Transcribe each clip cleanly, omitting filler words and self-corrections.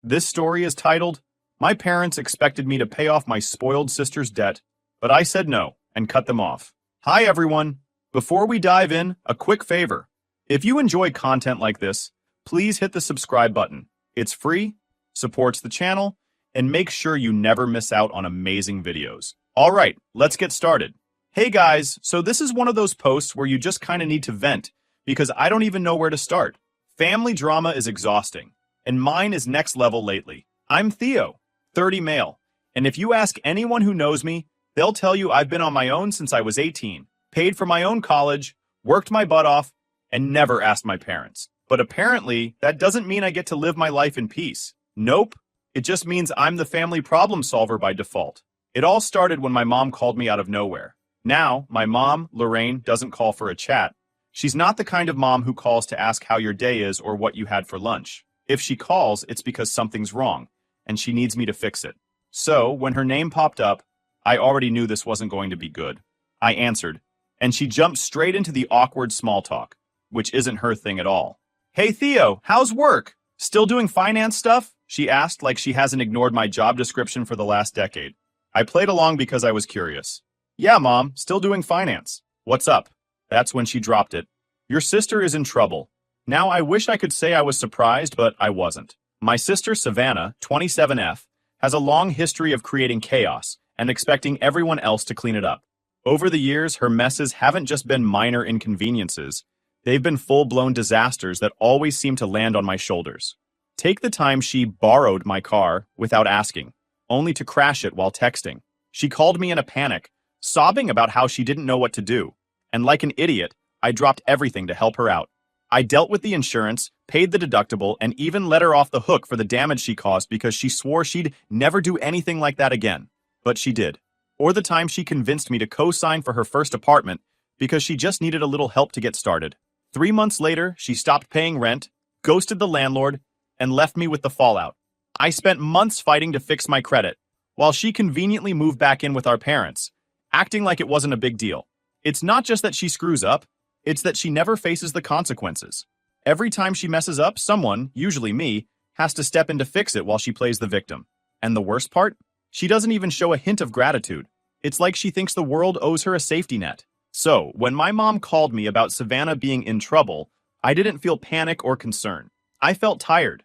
This story is titled, My Parents Expected Me to Pay Off My Spoiled Sister's Debt, but I said no and cut them off. Hi everyone. Before we dive in, a quick favor. If you enjoy content like this, please hit the subscribe button. It's free, supports the channel, and make sure you never miss out on amazing videos. Alright, let's get started. Hey guys, so this is one of those posts where you just kind of need to vent, because I don't even know where to start. Family drama is exhausting, and mine is next level lately. I'm Theo, 30 male, and if you ask anyone who knows me, they'll tell you I've been on my own since I was 18, paid for my own college, worked my butt off, and never asked my parents. But apparently, that doesn't mean I get to live my life in peace. Nope, it just means I'm the family problem solver by default. It all started when my mom called me out of nowhere. Now, my mom, Lorraine, doesn't call for a chat. She's not the kind of mom who calls to ask how your day is or what you had for lunch. If she calls, it's because something's wrong, and she needs me to fix it. So, when her name popped up, I already knew this wasn't going to be good. I answered, and she jumped straight into the awkward small talk, which isn't her thing at all. Hey Theo, how's work? Still doing finance stuff? She asked like she hasn't ignored my job description for the last decade. I played along because I was curious. Yeah, Mom, still doing finance. What's up? That's when she dropped it. Your sister is in trouble. Now I wish I could say I was surprised, but I wasn't. My sister Savannah, 27F, has a long history of creating chaos and expecting everyone else to clean it up. Over the years, her messes haven't just been minor inconveniences. They've been full-blown disasters that always seem to land on my shoulders. Take the time she borrowed my car without asking, only to crash it while texting. She called me in a panic, sobbing about how she didn't know what to do. And like an idiot, I dropped everything to help her out. I dealt with the insurance, paid the deductible, and even let her off the hook for the damage she caused because she swore she'd never do anything like that again. But she did. Or the time she convinced me to co-sign for her first apartment because she just needed a little help to get started. 3 months later, she stopped paying rent, ghosted the landlord, and left me with the fallout. I spent months fighting to fix my credit, while she conveniently moved back in with our parents, acting like it wasn't a big deal. It's not just that she screws up, it's that she never faces the consequences. Every time she messes up, someone, usually me, has to step in to fix it while she plays the victim. And the worst part? She doesn't even show a hint of gratitude. It's like she thinks the world owes her a safety net. So, when my mom called me about Savannah being in trouble, I didn't feel panic or concern. I felt tired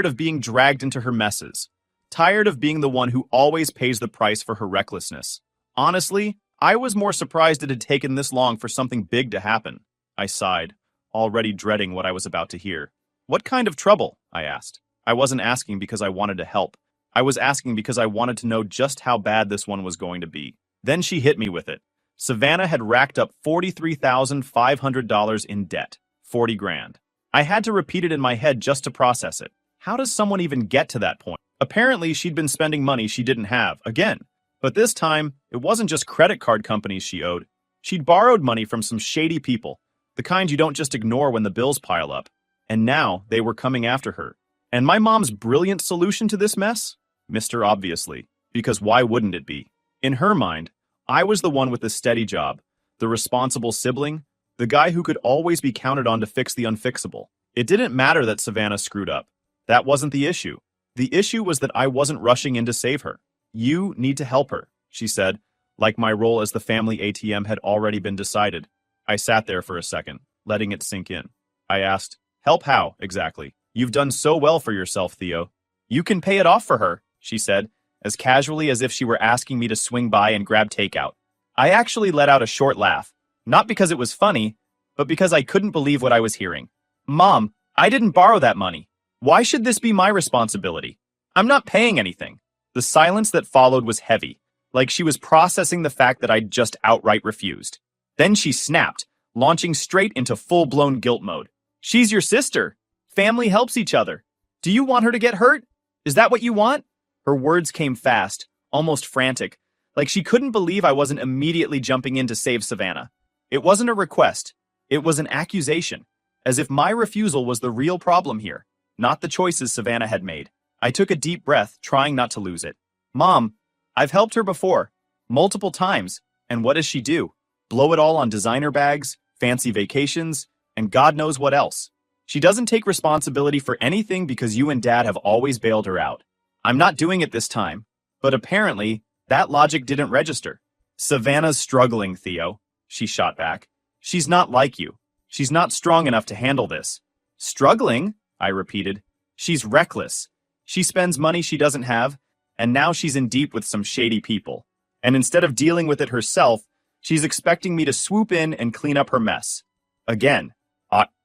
of being dragged into her messes, tired of being the one who always pays the price for her recklessness. Honestly, I was more surprised it had taken this long for something big to happen. I sighed, already dreading what I was about to hear. What kind of trouble? I asked. I wasn't asking because I wanted to help. I was asking because I wanted to know just how bad this one was going to be. Then she hit me with it. Savannah had racked up $43,500 in debt. 40 grand. I had to repeat it in my head just to process it. How does someone even get to that point? Apparently, she'd been spending money she didn't have, again. But this time, it wasn't just credit card companies she owed. She'd borrowed money from some shady people, the kind you don't just ignore when the bills pile up. And now, they were coming after her. And my mom's brilliant solution to this mess? Mr. Obviously. Because why wouldn't it be? In her mind, I was the one with the steady job, the responsible sibling, the guy who could always be counted on to fix the unfixable. It didn't matter that Savannah screwed up. That wasn't the issue. The issue was that I wasn't rushing in to save her. You need to help her, she said, like my role as the family ATM had already been decided. I sat there for a second, letting it sink in. I asked, help how, exactly? You've done so well for yourself, Theo. You can pay it off for her, she said, as casually as if she were asking me to swing by and grab takeout. I actually let out a short laugh, not because it was funny, but because I couldn't believe what I was hearing. Mom, I didn't borrow that money. Why should this be my responsibility? I'm not paying anything. The silence that followed was heavy, like she was processing the fact that I'd just outright refused. Then she snapped, launching straight into full-blown guilt mode. She's your sister. Family helps each other. Do you want her to get hurt? Is that what you want? Her words came fast, almost frantic, like she couldn't believe I wasn't immediately jumping in to save Savannah. It wasn't a request. It was an accusation, as if my refusal was the real problem here, not the choices Savannah had made. I took a deep breath, trying not to lose it. Mom, I've helped her before, multiple times, and what does she do? Blow it all on designer bags, fancy vacations, and God knows what else. She doesn't take responsibility for anything because you and Dad have always bailed her out. I'm not doing it this time, but apparently, that logic didn't register. Savannah's struggling, Theo, she shot back. She's not like you. She's not strong enough to handle this. Struggling? I repeated. She's reckless. She spends money she doesn't have, and now she's in deep with some shady people. And instead of dealing with it herself, she's expecting me to swoop in and clean up her mess. Again.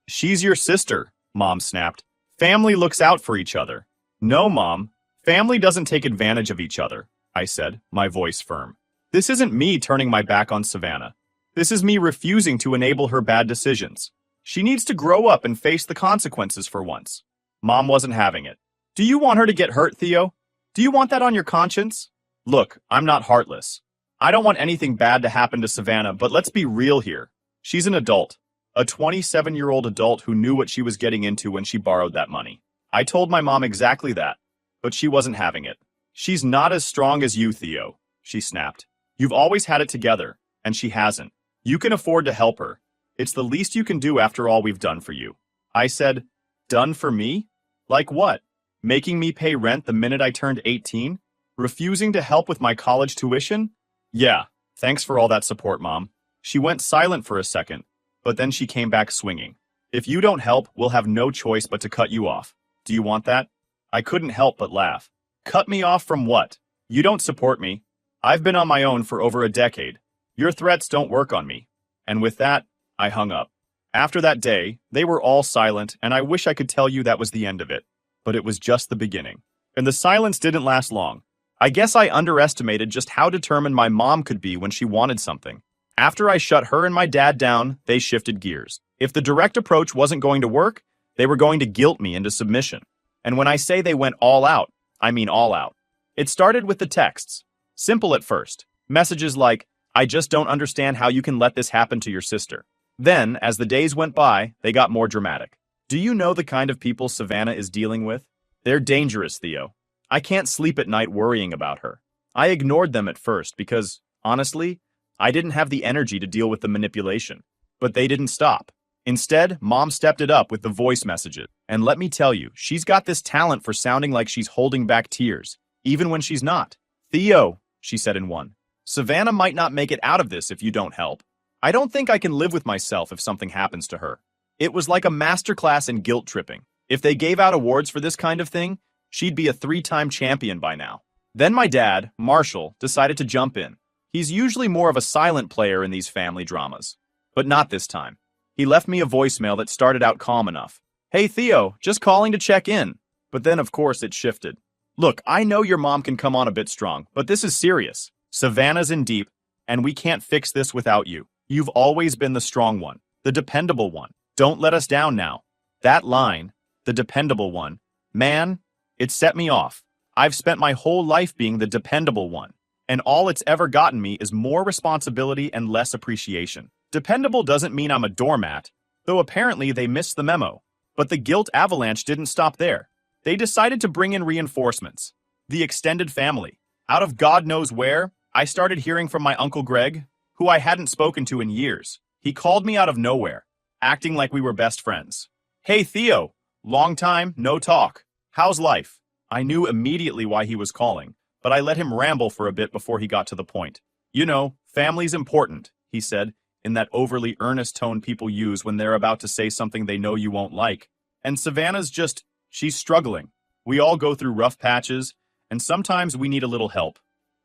She's your sister, Mom snapped. Family looks out for each other. No, Mom. Family doesn't take advantage of each other, I said, my voice firm. This isn't me turning my back on Savannah. This is me refusing to enable her bad decisions. She needs to grow up and face the consequences for once. Mom wasn't having it. Do you want her to get hurt, Theo? Do you want that on your conscience? Look, I'm not heartless. I don't want anything bad to happen to Savannah, but let's be real here. She's an adult. A 27-year-old adult who knew what she was getting into when she borrowed that money. I told my mom exactly that, but she wasn't having it. She's not as strong as you, Theo, she snapped. You've always had it together, and she hasn't. You can afford to help her. It's the least you can do after all we've done for you. I said, done for me? Like what? Making me pay rent the minute I turned 18? Refusing to help with my college tuition? Yeah, thanks for all that support, Mom. She went silent for a second, but then she came back swinging. If you don't help, we'll have no choice but to cut you off. Do you want that? I couldn't help but laugh. Cut me off from what? You don't support me. I've been on my own for over a decade. Your threats don't work on me. And with that, I hung up. After that day, they were all silent, and I wish I could tell you that was the end of it. But it was just the beginning. And the silence didn't last long. I guess I underestimated just how determined my mom could be when she wanted something. After I shut her and my dad down, they shifted gears. If the direct approach wasn't going to work, they were going to guilt me into submission. And when I say they went all out, I mean all out. It started with the texts. Simple at first. Messages like, I just don't understand how you can let this happen to your sister. Then, as the days went by, they got more dramatic. Do you know the kind of people Savannah is dealing with? They're dangerous, Theo. I can't sleep at night worrying about her. I ignored them at first because, honestly, I didn't have the energy to deal with the manipulation. But they didn't stop. Instead, Mom stepped it up with the voice messages. And let me tell you, she's got this talent for sounding like she's holding back tears, even when she's not. Theo, she said in one, Savannah might not make it out of this if you don't help. I don't think I can live with myself if something happens to her. It was like a masterclass in guilt tripping. If they gave out awards for this kind of thing, she'd be a 3-time champion by now. Then my dad, Marshall, decided to jump in. He's usually more of a silent player in these family dramas. But not this time. He left me a voicemail that started out calm enough. Hey Theo, just calling to check in. But then of course it shifted. Look, I know your mom can come on a bit strong, but this is serious. Savannah's in deep, and we can't fix this without you. You've always been the strong one, the dependable one. Don't let us down now. That line, the dependable one, man, it set me off. I've spent my whole life being the dependable one. And all it's ever gotten me is more responsibility and less appreciation. Dependable doesn't mean I'm a doormat, though apparently they missed the memo. But the guilt avalanche didn't stop there. They decided to bring in reinforcements. The extended family. Out of God knows where, I started hearing from my Uncle Greg, who I hadn't spoken to in years. He called me out of nowhere, acting like we were best friends. Hey Theo, long time, no talk. How's life? I knew immediately why he was calling, but I let him ramble for a bit before he got to the point. You know, family's important, he said, in that overly earnest tone people use when they're about to say something they know you won't like. And Savannah's just, she's struggling. We all go through rough patches, and sometimes we need a little help.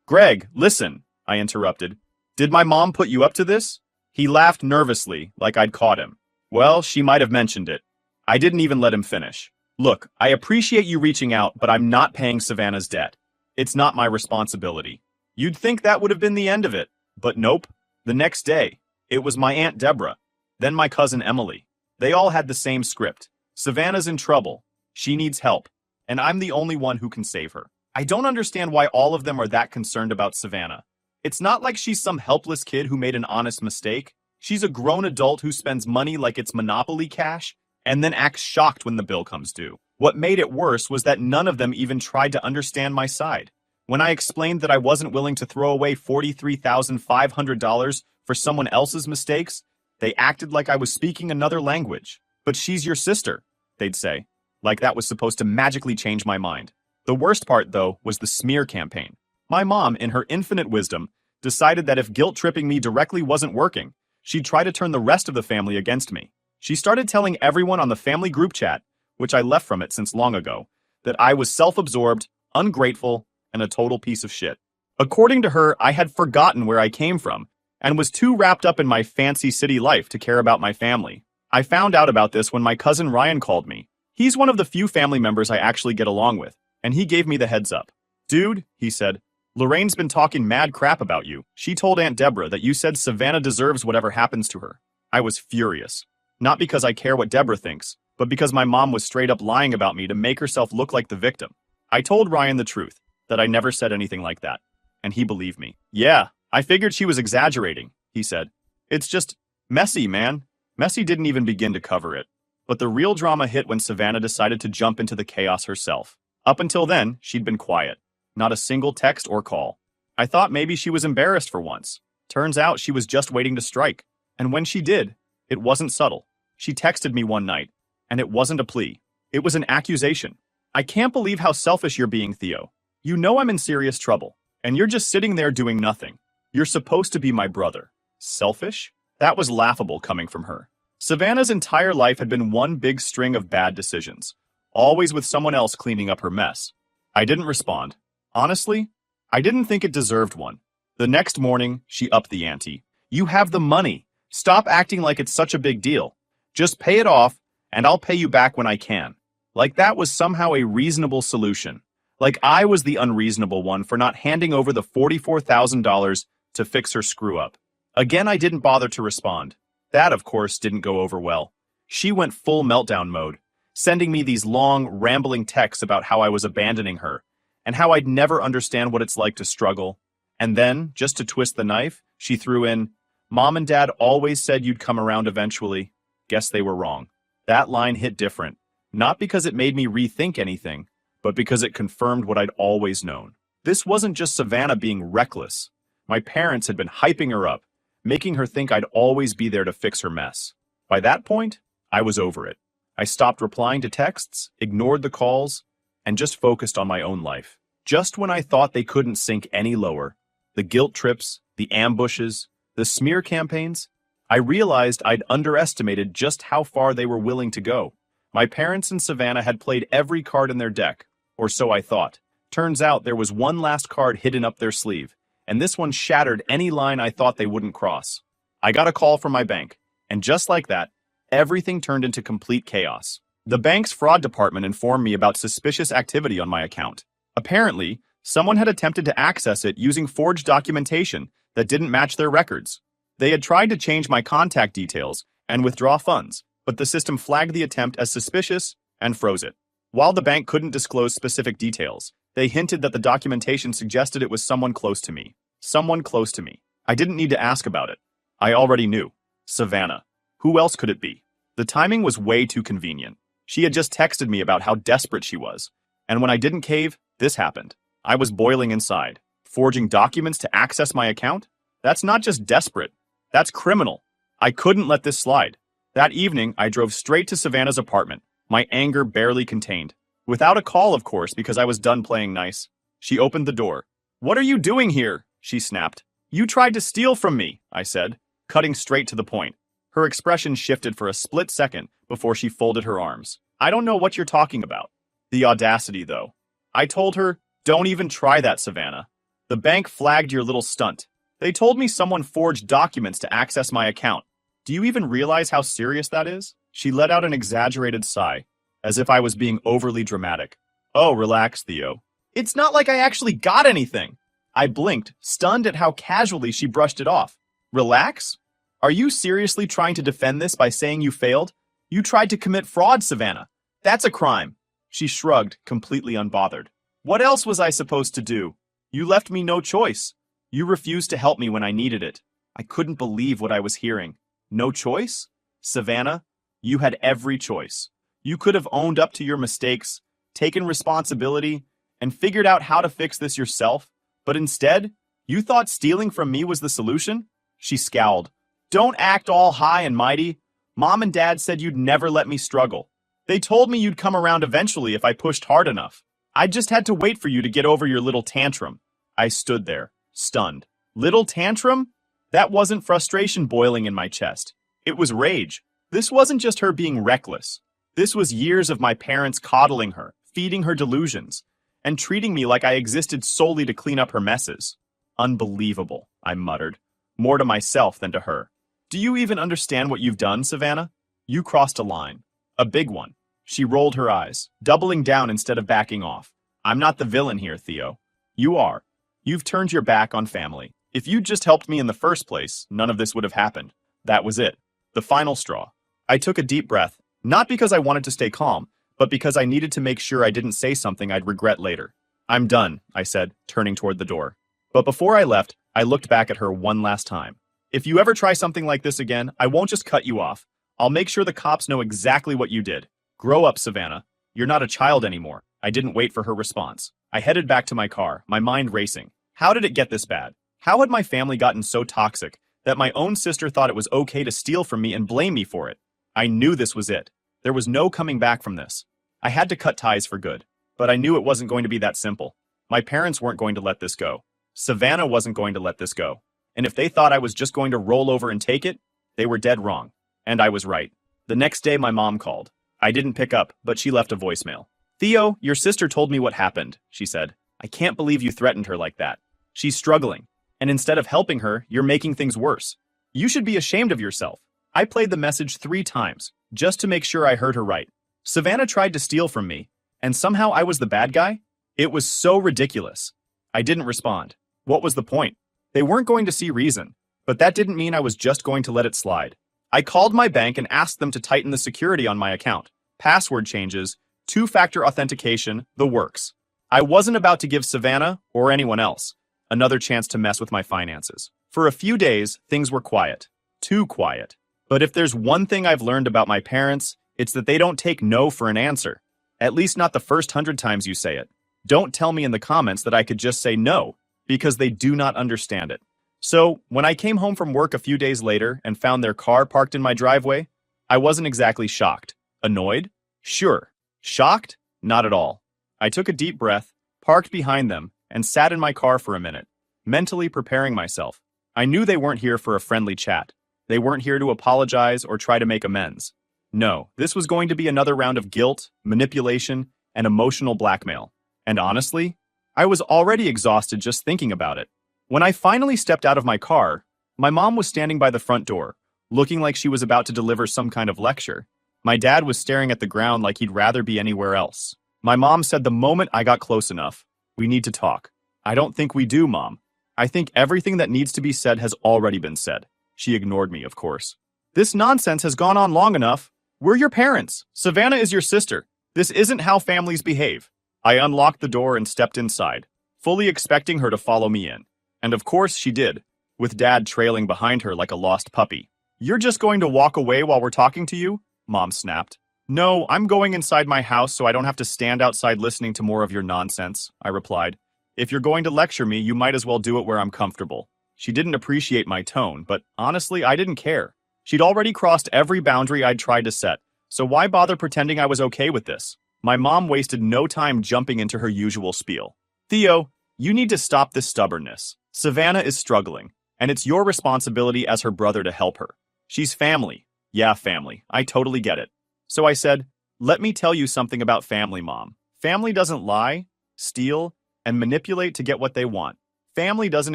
Greg, listen, I interrupted. Did my mom put you up to this? He laughed nervously, like I'd caught him. Well, she might have mentioned it. I didn't even let him finish. Look, I appreciate you reaching out, but I'm not paying Savannah's debt. It's not my responsibility. You'd think that would have been the end of it, but nope. The next day, it was my Aunt Deborah, then my cousin Emily. They all had the same script. Savannah's in trouble. She needs help, and I'm the only one who can save her. I don't understand why all of them are that concerned about Savannah. It's not like she's some helpless kid who made an honest mistake. She's a grown adult who spends money like it's Monopoly cash, and then acts shocked when the bill comes due. What made it worse was that none of them even tried to understand my side. When I explained that I wasn't willing to throw away $43,500 for someone else's mistakes, they acted like I was speaking another language. But she's your sister, they'd say. Like that was supposed to magically change my mind. The worst part, though, was the smear campaign. My mom, in her infinite wisdom, decided that if guilt-tripping me directly wasn't working, she'd try to turn the rest of the family against me. She started telling everyone on the family group chat, which I left from it since long ago, that I was self-absorbed, ungrateful, and a total piece of shit. According to her, I had forgotten where I came from and was too wrapped up in my fancy city life to care about my family. I found out about this when my cousin Ryan called me. He's one of the few family members I actually get along with, and he gave me the heads up. Dude, he said, Lorraine's been talking mad crap about you. She told Aunt Deborah that you said Savannah deserves whatever happens to her. I was furious. Not because I care what Deborah thinks, but because my mom was straight up lying about me to make herself look like the victim. I told Ryan the truth, that I never said anything like that, and he believed me. Yeah, I figured she was exaggerating, he said. It's just messy, man. Messy didn't even begin to cover it. But the real drama hit when Savannah decided to jump into the chaos herself. Up until then, she'd been quiet. Not a single text or call. I thought maybe she was embarrassed for once. Turns out she was just waiting to strike. And when she did, it wasn't subtle. She texted me one night, and it wasn't a plea. It was an accusation. I can't believe how selfish you're being, Theo. You know I'm in serious trouble, and you're just sitting there doing nothing. You're supposed to be my brother. Selfish? That was laughable coming from her. Savannah's entire life had been one big string of bad decisions, always with someone else cleaning up her mess. I didn't respond. Honestly, I didn't think it deserved one. The next morning, she upped the ante. You have the money. Stop acting like it's such a big deal. Just pay it off, and I'll pay you back when I can. Like that was somehow a reasonable solution. Like I was the unreasonable one for not handing over the $44,000 to fix her screw-up. Again, I didn't bother to respond. That, of course, didn't go over well. She went full meltdown mode, sending me these long, rambling texts about how I was abandoning her, and how I'd never understand what it's like to struggle. And then, just to twist the knife, she threw in, Mom and Dad always said you'd come around eventually. Guess they were wrong. That line hit different, not because it made me rethink anything, but because it confirmed what I'd always known. This wasn't just Savannah being reckless. My parents had been hyping her up, making her think I'd always be there to fix her mess. By that point, I was over it. I stopped replying to texts, ignored the calls, and just focused on my own life. Just when I thought they couldn't sink any lower, the guilt trips, the ambushes, the smear campaigns, I realized I'd underestimated just how far they were willing to go. My parents and Savannah had played every card in their deck, or so I thought. Turns out there was one last card hidden up their sleeve, and this one shattered any line I thought they wouldn't cross. I got a call from my bank, and just like that, everything turned into complete chaos. The bank's fraud department informed me about suspicious activity on my account. Apparently, someone had attempted to access it using forged documentation that didn't match their records. They had tried to change my contact details and withdraw funds, but the system flagged the attempt as suspicious and froze it. While the bank couldn't disclose specific details, they hinted that the documentation suggested it was someone close to me. Someone close to me. I didn't need to ask about it. I already knew. Savannah. Who else could it be? The timing was way too convenient. She had just texted me about how desperate she was. And when I didn't cave, this happened. I was boiling inside. Forging documents to access my account? That's not just desperate. That's criminal. I couldn't let this slide. That evening, I drove straight to Savannah's apartment, my anger barely contained. Without a call, of course, because I was done playing nice. She opened the door. What are you doing here? She snapped. You tried to steal from me, I said, cutting straight to the point. Her expression shifted for a split second before she folded her arms. I don't know what you're talking about. The audacity, though. I told her, don't even try that, Savannah. The bank flagged your little stunt. They told me someone forged documents to access my account. Do you even realize how serious that is? She let out an exaggerated sigh, as if I was being overly dramatic. Oh, relax, Theo. It's not like I actually got anything. I blinked, stunned at how casually she brushed it off. Relax? Are you seriously trying to defend this by saying you failed? You tried to commit fraud, Savannah. That's a crime. She shrugged, completely unbothered. What else was I supposed to do? You left me no choice. You refused to help me when I needed it. I couldn't believe what I was hearing. No choice? Savannah, you had every choice. You could have owned up to your mistakes, taken responsibility, and figured out how to fix this yourself. But instead, you thought stealing from me was the solution? She scowled. Don't act all high and mighty. Mom and Dad said you'd never let me struggle. They told me you'd come around eventually if I pushed hard enough. I just had to wait for you to get over your little tantrum. I stood there, stunned. Little tantrum? That wasn't frustration boiling in my chest. It was rage. This wasn't just her being reckless. This was years of my parents coddling her, feeding her delusions, and treating me like I existed solely to clean up her messes. Unbelievable, I muttered, more to myself than to her. Do you even understand what you've done, Savannah? You crossed a line. A big one. She rolled her eyes, doubling down instead of backing off. I'm not the villain here, Theo. You are. You've turned your back on family. If you'd just helped me in the first place, none of this would have happened. That was it. The final straw. I took a deep breath, not because I wanted to stay calm, but because I needed to make sure I didn't say something I'd regret later. I'm done, I said, turning toward the door. But before I left, I looked back at her one last time. If you ever try something like this again, I won't just cut you off. I'll make sure the cops know exactly what you did. Grow up, Savannah. You're not a child anymore. I didn't wait for her response. I headed back to my car, my mind racing. How did it get this bad? How had my family gotten so toxic that my own sister thought it was okay to steal from me and blame me for it? I knew this was it. There was no coming back from this. I had to cut ties for good, but I knew it wasn't going to be that simple. My parents weren't going to let this go. Savannah wasn't going to let this go. And if they thought I was just going to roll over and take it, they were dead wrong. And I was right. The next day, my mom called. I didn't pick up, but she left a voicemail. Theo, your sister told me what happened, she said. I can't believe you threatened her like that. She's struggling. And instead of helping her, you're making things worse. You should be ashamed of yourself. I played the message 3 times, just to make sure I heard her right. Savannah tried to steal from me, and somehow I was the bad guy? It was so ridiculous. I didn't respond. What was the point? They weren't going to see reason, but that didn't mean I was just going to let it slide. I called my bank and asked them to tighten the security on my account. Password changes, 2-factor authentication, the works. I wasn't about to give Savannah, or anyone else, another chance to mess with my finances. For a few days, things were quiet. Too quiet. But if there's one thing I've learned about my parents, it's that they don't take no for an answer. At least not the first 100 times you say it. Don't tell me in the comments that I could just say no, because they do not understand it. So, when I came home from work a few days later and found their car parked in my driveway, I wasn't exactly shocked. Annoyed? Sure. Shocked? Not at all. I took a deep breath, parked behind them, and sat in my car for a minute, mentally preparing myself. I knew they weren't here for a friendly chat. They weren't here to apologize or try to make amends. No, this was going to be another round of guilt, manipulation, and emotional blackmail. And honestly, I was already exhausted just thinking about it. When I finally stepped out of my car, my mom was standing by the front door, looking like she was about to deliver some kind of lecture. My dad was staring at the ground like he'd rather be anywhere else. My mom said the moment I got close enough, "We need to talk." I don't think we do, Mom. I think everything that needs to be said has already been said. She ignored me, of course. This nonsense has gone on long enough. We're your parents. Savannah is your sister. This isn't how families behave. I unlocked the door and stepped inside, fully expecting her to follow me in. And of course she did, with Dad trailing behind her like a lost puppy. You're just going to walk away while we're talking to you? Mom snapped. No, I'm going inside my house so I don't have to stand outside listening to more of your nonsense, I replied. If you're going to lecture me, you might as well do it where I'm comfortable. She didn't appreciate my tone, but honestly, I didn't care. She'd already crossed every boundary I'd tried to set, so why bother pretending I was okay with this? My mom wasted no time jumping into her usual spiel. Theo, you need to stop this stubbornness. Savannah is struggling, and it's your responsibility as her brother to help her. She's family. Yeah, family. I totally get it. So I said, let me tell you something about family, Mom. Family doesn't lie, steal, and manipulate to get what they want. Family doesn't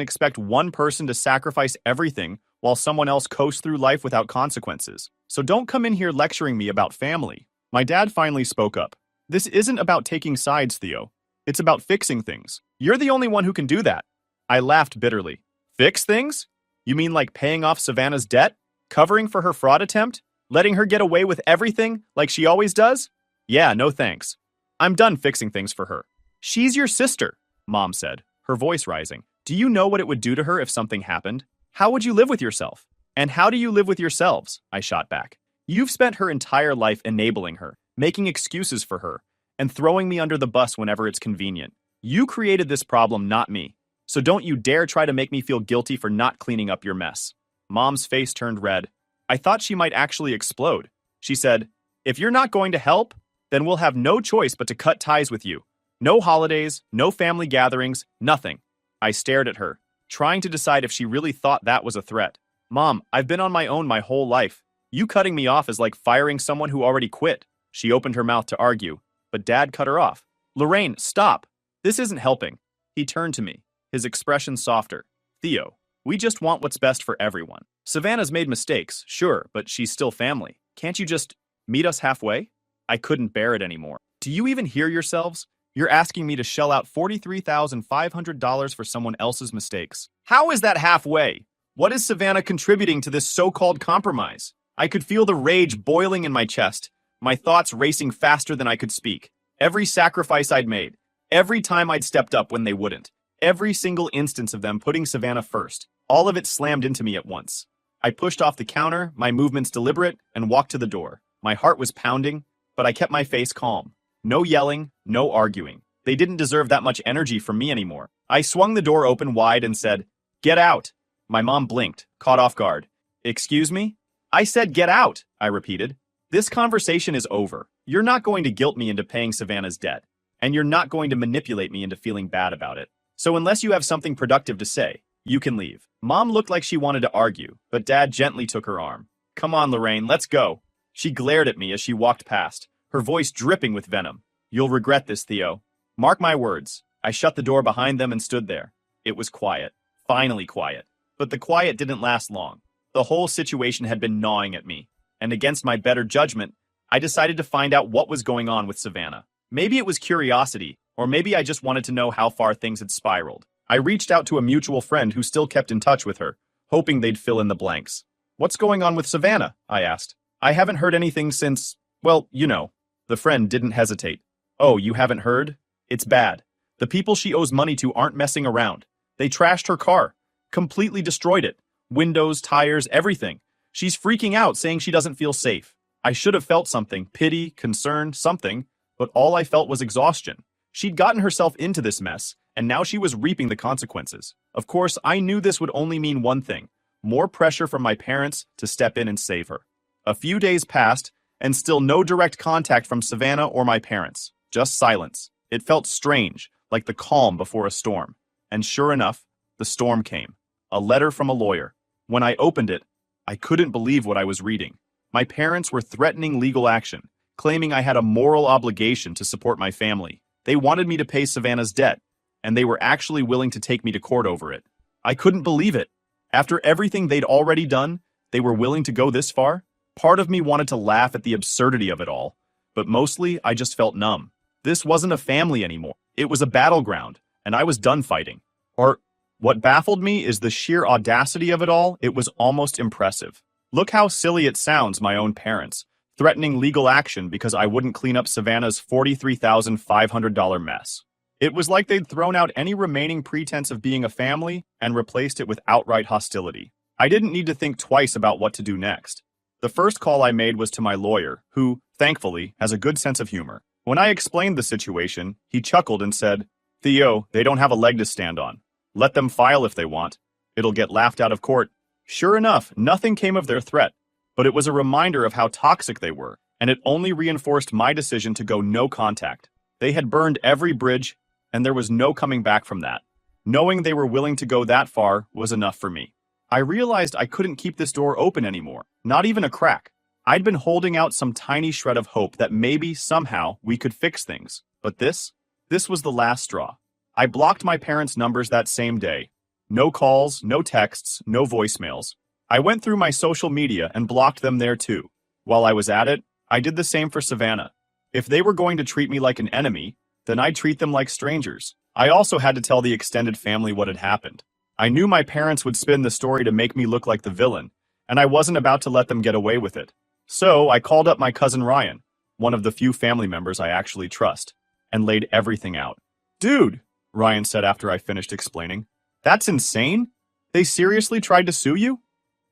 expect one person to sacrifice everything while someone else coasts through life without consequences. So don't come in here lecturing me about family. My dad finally spoke up. This isn't about taking sides, Theo. It's about fixing things. You're the only one who can do that. I laughed bitterly. Fix things? You mean like paying off Savannah's debt? Covering for her fraud attempt? Letting her get away with everything like she always does? Yeah, no thanks. I'm done fixing things for her. She's your sister, Mom said, her voice rising. Do you know what it would do to her if something happened? How would you live with yourself? And how do you live with yourselves? I shot back. You've spent her entire life enabling her, making excuses for her, and throwing me under the bus whenever it's convenient. You created this problem, not me. So don't you dare try to make me feel guilty for not cleaning up your mess. Mom's face turned red. I thought she might actually explode. She said, if you're not going to help, Then we'll have no choice but to cut ties with you. No holidays, no family gatherings, nothing. I stared at her, trying to decide if she really thought that was a threat. Mom, I've been on my own my whole life. You cutting me off is like firing someone who already quit. She opened her mouth to argue, but Dad cut her off. Lorraine, stop. This isn't helping. He turned to me, his expression softer. Theo, we just want what's best for everyone. Savannah's made mistakes, sure, but she's still family. Can't you just meet us halfway? I couldn't bear it anymore. Do you even hear yourselves? You're asking me to shell out $43,500 for someone else's mistakes. How is that halfway? What is Savannah contributing to this so-called compromise? I could feel the rage boiling in my chest, my thoughts racing faster than I could speak. Every sacrifice I'd made, every time I'd stepped up when they wouldn't, every single instance of them putting Savannah first, all of it slammed into me at once. I pushed off the counter, my movements deliberate, and walked to the door. My heart was pounding, but I kept my face calm. No yelling, no arguing. They didn't deserve that much energy from me anymore. I swung the door open wide and said, "Get out." My mom blinked, caught off guard. "Excuse me?" "I said get out," I repeated. "This conversation is over. You're not going to guilt me into paying Savannah's debt, and you're not going to manipulate me into feeling bad about it. So unless you have something productive to say, you can leave." Mom looked like she wanted to argue, but Dad gently took her arm. "Come on, Lorraine, let's go." She glared at me as she walked past, her voice dripping with venom. "You'll regret this, Theo. Mark my words." I shut the door behind them and stood there. It was quiet. Finally quiet. But the quiet didn't last long. The whole situation had been gnawing at me, and against my better judgment, I decided to find out what was going on with Savannah. Maybe it was curiosity, or maybe I just wanted to know how far things had spiraled. I reached out to a mutual friend who still kept in touch with her, hoping they'd fill in the blanks. "What's going on with Savannah?" I asked. "I haven't heard anything since, well, you know." The friend didn't hesitate. "Oh, you haven't heard? It's bad. The people she owes money to aren't messing around. They trashed her car, completely destroyed it. Windows, tires, everything. She's freaking out, saying she doesn't feel safe. I should have felt something, pity, concern, something, but all I felt was exhaustion. She'd gotten herself into this mess, and now she was reaping the consequences. Of course, I knew this would only mean one thing, more pressure from my parents to step in and save her. A few days passed, and still no direct contact from Savannah or my parents, just silence. It felt strange, like the calm before a storm. And sure enough, the storm came. A letter from a lawyer. When I opened it, I couldn't believe what I was reading. My parents were threatening legal action, claiming I had a moral obligation to support my family. They wanted me to pay Savannah's debt, and they were actually willing to take me to court over it. I couldn't believe it. After everything they'd already done, they were willing to go this far? Part of me wanted to laugh at the absurdity of it all, but mostly I just felt numb. This wasn't a family anymore. It was a battleground, and I was done fighting. Or, what baffled me is the sheer audacity of it all. It was almost impressive. Look how silly it sounds, my own parents, threatening legal action because I wouldn't clean up Savannah's $43,500 mess. It was like they'd thrown out any remaining pretense of being a family and replaced it with outright hostility. I didn't need to think twice about what to do next. The first call I made was to my lawyer, who, thankfully, has a good sense of humor. When I explained the situation, he chuckled and said, "Theo, they don't have a leg to stand on. Let them file if they want. It'll get laughed out of court." Sure enough, nothing came of their threat, but it was a reminder of how toxic they were, and it only reinforced my decision to go no contact. They had burned every bridge, and there was no coming back from that. Knowing they were willing to go that far was enough for me. I realized I couldn't keep this door open anymore, not even a crack. I'd been holding out some tiny shred of hope that maybe, somehow, we could fix things. But this was the last straw. I blocked my parents' numbers that same day. No calls, no texts, no voicemails. I went through my social media and blocked them there too. While I was at it, I did the same for Savannah. If they were going to treat me like an enemy, then I'd treat them like strangers. I also had to tell the extended family what had happened. I knew my parents would spin the story to make me look like the villain, and I wasn't about to let them get away with it. So I called up my cousin Ryan, one of the few family members I actually trust, and laid everything out. "Dude," Ryan said after I finished explaining, "that's insane? They seriously tried to sue you?"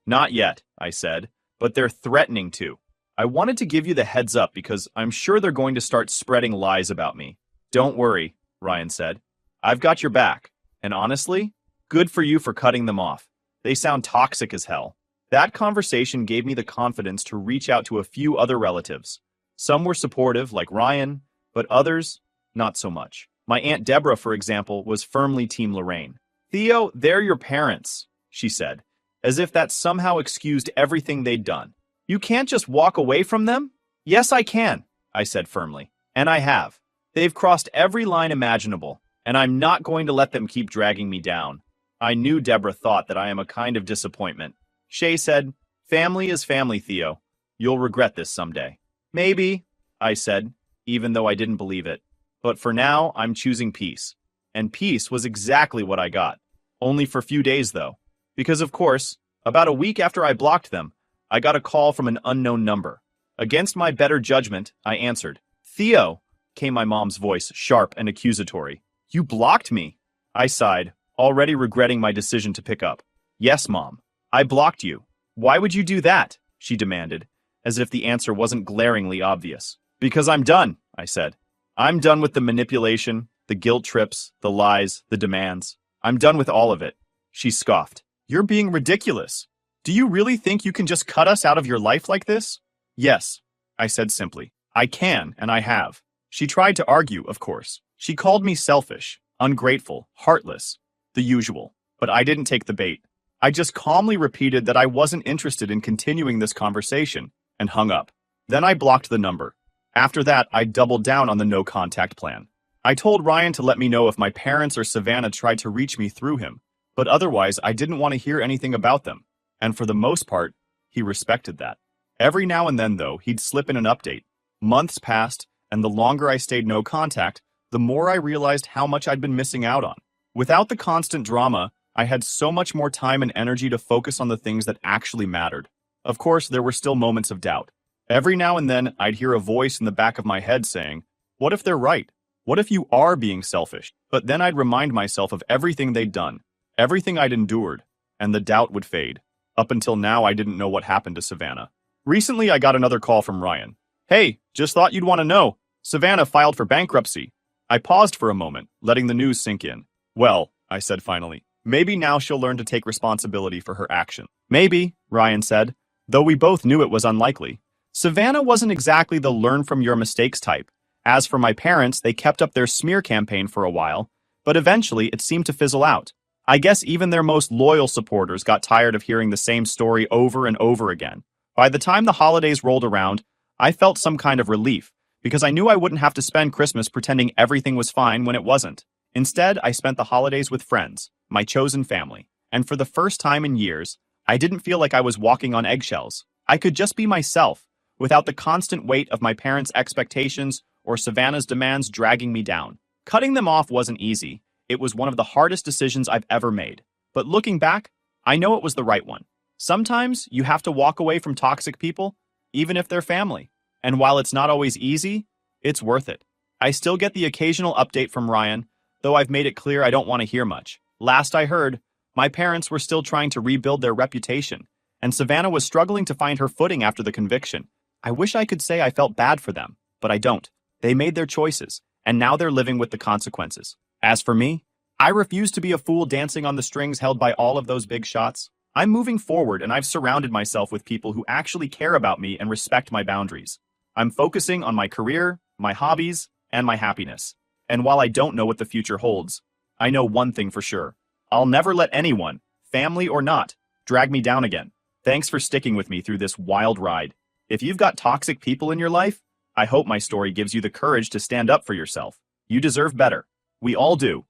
"Not yet," I said, "but they're threatening to. I wanted to give you the heads up because I'm sure they're going to start spreading lies about me." "Don't worry," Ryan said. "I've got your back, and honestly, good for you for cutting them off. They sound toxic as hell." That conversation gave me the confidence to reach out to a few other relatives. Some were supportive, like Ryan, but others, not so much. My Aunt Deborah, for example, was firmly Team Lorraine. Theo, they're your parents, she said, as if that somehow excused everything they'd done. You can't just walk away from them? Yes, I can, I said firmly. And I have. They've crossed every line imaginable, and I'm not going to let them keep dragging me down. I knew Deborah thought that I am a kind of disappointment. Shay said, family is family, Theo. You'll regret this someday. Maybe, I said, even though I didn't believe it. But for now, I'm choosing peace. And peace was exactly what I got. Only for a few days, though. Because, of course, about a week after I blocked them, I got a call from an unknown number. Against my better judgment, I answered. Theo, came my mom's voice, sharp and accusatory. You blocked me. I sighed, already regretting my decision to pick up. Yes, Mom. I blocked you. Why would you do that? She demanded, as if the answer wasn't glaringly obvious. Because I'm done, I said. I'm done with the manipulation, the guilt trips, the lies, the demands. I'm done with all of it. She scoffed. You're being ridiculous. Do you really think you can just cut us out of your life like this? Yes, I said simply. I can, and I have. She tried to argue, of course. She called me selfish, ungrateful, heartless, the usual. But I didn't take the bait. I just calmly repeated that I wasn't interested in continuing this conversation, and hung up. Then I blocked the number. After that, I doubled down on the no-contact plan. I told Ryan to let me know if my parents or Savannah tried to reach me through him, but otherwise I didn't want to hear anything about them, and for the most part, he respected that. Every now and then, though, he'd slip in an update. Months passed, and the longer I stayed no contact, the more I realized how much I'd been missing out on. Without the constant drama, I had so much more time and energy to focus on the things that actually mattered. Of course, there were still moments of doubt. Every now and then, I'd hear a voice in the back of my head saying, what if they're right? What if you are being selfish? But then I'd remind myself of everything they'd done, everything I'd endured, and the doubt would fade. Up until now, I didn't know what happened to Savannah. Recently, I got another call from Ryan. Hey, just thought you'd want to know. Savannah filed for bankruptcy. I paused for a moment, letting the news sink in. Well, I said finally, maybe now she'll learn to take responsibility for her action. Maybe, Ryan said, though we both knew it was unlikely. Savannah wasn't exactly the learn from your mistakes type. As for my parents, they kept up their smear campaign for a while, but eventually it seemed to fizzle out. I guess even their most loyal supporters got tired of hearing the same story over and over again. By the time the holidays rolled around, I felt some kind of relief, because I knew I wouldn't have to spend Christmas pretending everything was fine when it wasn't. Instead, I spent the holidays with friends, my chosen family, and for the first time in years, I didn't feel like I was walking on eggshells. I could just be myself, without the constant weight of my parents' expectations or Savannah's demands dragging me down. Cutting them off wasn't easy. It was one of the hardest decisions I've ever made. But looking back, I know it was the right one. Sometimes you have to walk away from toxic people, even if they're family. And while it's not always easy, it's worth it. I still get the occasional update from Ryan, though I've made it clear I don't want to hear much. Last I heard, my parents were still trying to rebuild their reputation, and Savannah was struggling to find her footing after the conviction. I wish I could say I felt bad for them, but I don't. They made their choices, and now they're living with the consequences. As for me, I refuse to be a fool dancing on the strings held by all of those big shots. I'm moving forward, and I've surrounded myself with people who actually care about me and respect my boundaries. I'm focusing on my career, my hobbies, and my happiness. And while I don't know what the future holds, I know one thing for sure. I'll never let anyone, family or not, drag me down again. Thanks for sticking with me through this wild ride. If you've got toxic people in your life, I hope my story gives you the courage to stand up for yourself. You deserve better. We all do.